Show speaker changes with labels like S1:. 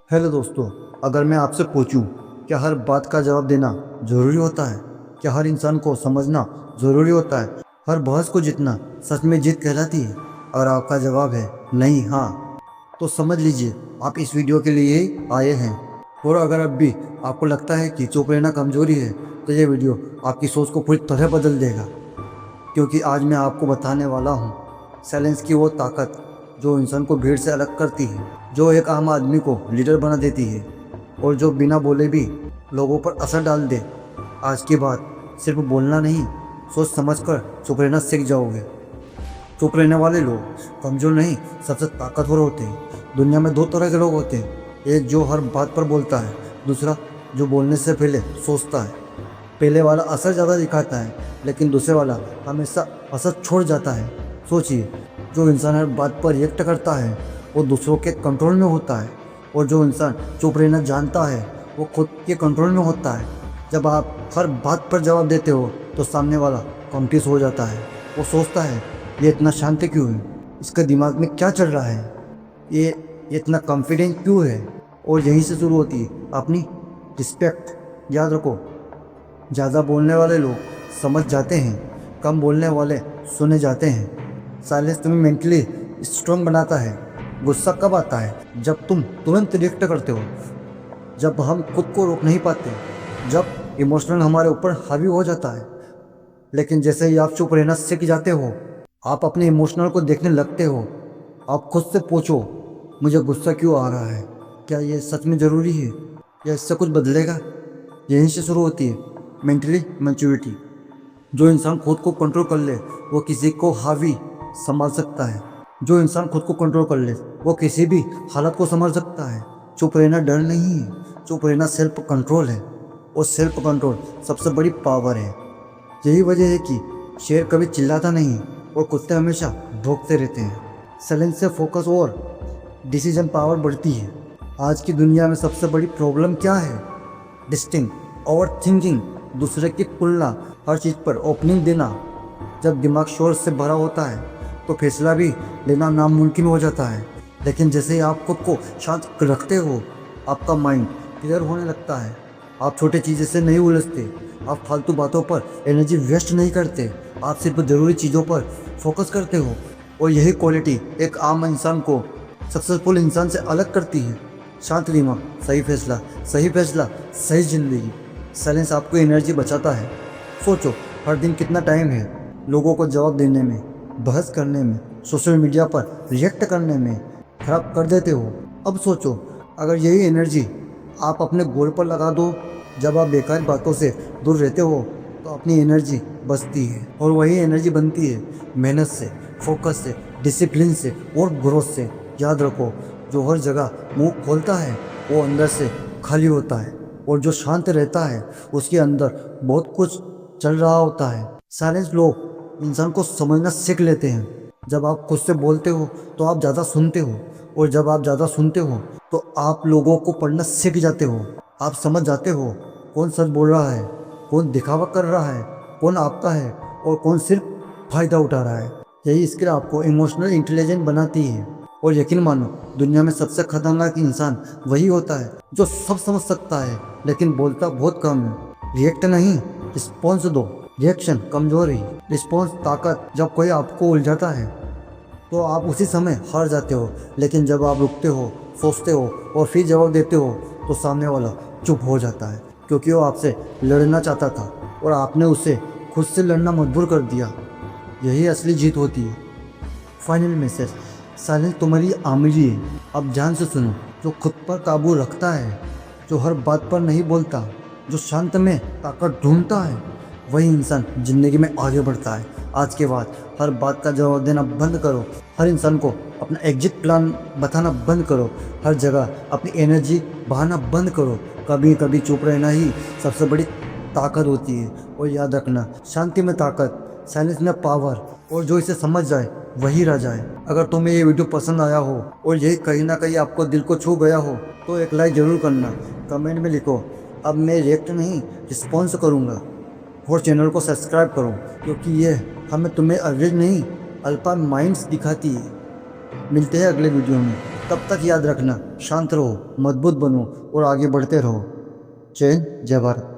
S1: Hello दोस्तों, अगर मैं आपसे पूछूं क्या हर बात का जवाब देना ज़रूरी होता है? क्या हर इंसान को समझना ज़रूरी होता है? हर बहस को जीतना सच में जीत कहलाती है? अगर आपका जवाब है नहीं, हाँ, तो समझ लीजिए आप इस वीडियो के लिए ही आए हैं। और अगर अब भी आपको लगता है कि चुप रहना कमज़ोरी है, तो ये वीडियो आपकी सोच को पूरी तरह बदल देगा। क्योंकि आज मैं आपको बताने वाला हूँ साइलेंस की वो ताकत जो इंसान को भीड़ से अलग करती है, जो एक आम आदमी को लीडर बना देती है और जो बिना बोले भी लोगों पर असर डाल दे। आज की बात सिर्फ बोलना नहीं, सोच समझकर चुप रहना सीख जाओगे। चुप रहने वाले लोग कमज़ोर नहीं, सबसे ताकतवर होते हैं। दुनिया में दो तरह के लोग होते हैं, एक जो हर बात पर बोलता है, दूसरा जो बोलने से पहले सोचता है। पहले वाला असर ज़्यादा दिखाता है, लेकिन दूसरे वाला हमेशा असर छोड़ जाता है। सोचिए, जो इंसान हर बात पर रिएक्ट करता है वो दूसरों के कंट्रोल में होता है, और जो इंसान चुप रहना जानता है वो खुद के कंट्रोल में होता है। जब आप हर बात पर जवाब देते हो तो सामने वाला कॉन्फ्यूज हो जाता है। वो सोचता है ये इतना शांत क्यों है, इसके दिमाग में क्या चल रहा है, ये इतना कॉन्फिडेंट क्यों है। और यहीं से शुरू होती है अपनी रिस्पेक्ट। याद रखो, ज़्यादा बोलने वाले लोग समझ जाते हैं, कम बोलने वाले सुने जाते हैं। साइलेंस तुम्हें मेंटली स्ट्रांग बनाता है। गुस्सा कब आता है? जब तुम तुरंत रिएक्ट करते हो, जब हम खुद को रोक नहीं पाते, जब इमोशनल हमारे ऊपर हावी हो जाता है। लेकिन जैसे ही आप चुप रहना सीख जाते हो, आप अपने इमोशनल को देखने लगते हो। आप खुद से पूछो, मुझे गुस्सा क्यों आ रहा है? क्या ये सच में ज़रूरी है या इससे कुछ बदलेगा? यहीं से शुरू होती है मेंटली मैच्योरिटी। जो इंसान खुद को कंट्रोल कर ले वो किसी को हावी संभाल सकता है। जो इंसान खुद को कंट्रोल कर ले वो किसी भी हालत को संभाल सकता है। चुप रहना डर नहीं है, चुप रहना सेल्फ कंट्रोल है, और सेल्फ कंट्रोल सबसे बड़ी पावर है। यही वजह है कि शेर कभी चिल्लाता नहीं और कुत्ते हमेशा भौंकते रहते हैं। साइलेंस से फोकस और डिसीजन पावर बढ़ती है। आज की दुनिया में सबसे बड़ी प्रॉब्लम क्या है? डिस्टिंग, ओवर थिंकिंग, दूसरे की तुलना, हर चीज़ पर ओपनिंग देना। जब दिमाग शोर से भरा होता है तो फैसला भी लेना नामुमकिन हो जाता है। लेकिन जैसे ही आप खुद को शांत रखते हो, आपका माइंड क्लियर होने लगता है। आप छोटी चीज़ों से नहीं उलझते, आप फालतू बातों पर एनर्जी वेस्ट नहीं करते, आप सिर्फ ज़रूरी चीज़ों पर फोकस करते हो। और यही क्वालिटी एक आम इंसान को सक्सेसफुल इंसान से अलग करती है। शांत दिमाग, सही फैसला, सही फैसला, सही ज़िंदगी। साइलेंस आपको एनर्जी बचाता है। सोचो, हर दिन कितना टाइम है लोगों को जवाब देने में, बहस करने में, सोशल मीडिया पर रिएक्ट करने में खराब कर देते हो। अब सोचो, अगर यही एनर्जी आप अपने गोल पर लगा दो। जब आप बेकार बातों से दूर रहते हो तो अपनी एनर्जी बचती है, और वही एनर्जी बनती है मेहनत से, फोकस से, डिसिप्लिन से और ग्रोथ से। याद रखो, जो हर जगह मुंह खोलता है वो अंदर से खाली होता है, और जो शांत रहता है उसके अंदर बहुत कुछ चल रहा होता है। साइलेंस लोग इंसान को समझना सीख लेते हैं। जब आप खुद से बोलते हो तो आप ज़्यादा सुनते हो, और जब आप ज़्यादा सुनते हो तो आप लोगों को पढ़ना सीख जाते हो। आप समझ जाते हो कौन सच बोल रहा है, कौन दिखावा कर रहा है, कौन आपका है और कौन सिर्फ फ़ायदा उठा रहा है। यही स्किल आपको इमोशनल इंटेलिजेंट बनाती है। और यकीन मानो, दुनिया में सबसे खतरनाक इंसान वही होता है जो सब समझ सकता है लेकिन बोलता बहुत कम है। रिएक्ट नहीं, रिस्पॉन्स दो। रिएक्शन कमजोरी, रिस्पॉन्स ताकत। जब कोई आपको उलझाता है तो आप उसी समय हार जाते हो, लेकिन जब आप रुकते हो, सोचते हो और फिर जवाब देते हो तो सामने वाला चुप हो जाता है, क्योंकि वो आपसे लड़ना चाहता था और आपने उसे खुद से लड़ना मजबूर कर दिया। यही असली जीत होती है। फाइनल मैसेज, साइलेंस तुम्हारी आमिरी है। अब ध्यान से सुनो, जो खुद पर काबू रखता है, जो हर बात पर नहीं बोलता, जो शांत में ताकत ढूंढता है, वही इंसान ज़िंदगी में आगे बढ़ता है। आज के बाद हर बात का जवाब देना बंद करो। हर इंसान को अपना एग्जिट प्लान बताना बंद करो। हर जगह अपनी एनर्जी बहाना बंद करो। कभी कभी चुप रहना ही सबसे बड़ी ताकत होती है। और याद रखना, शांति में ताकत, साइलेंस में पावर, और जो इसे समझ जाए वही राजा है। अगर तुम्हें ये वीडियो पसंद आया हो और यही कहीं ना कहीं आपको दिल को छू गया हो तो एक लाइक ज़रूर करना। कमेंट में लिखो, अब मैं रिएक्ट नहीं, रिस्पॉन्स करूँगा। और चैनल को सब्सक्राइब करो, क्योंकि ये हमें तुम्हें एवरेज नहीं, अल्फा माइंड्स दिखाती है। मिलते हैं अगले वीडियो में। तब तक याद रखना, शांत रहो, मजबूत बनो और आगे बढ़ते रहो। जय हिंद, जय भारत।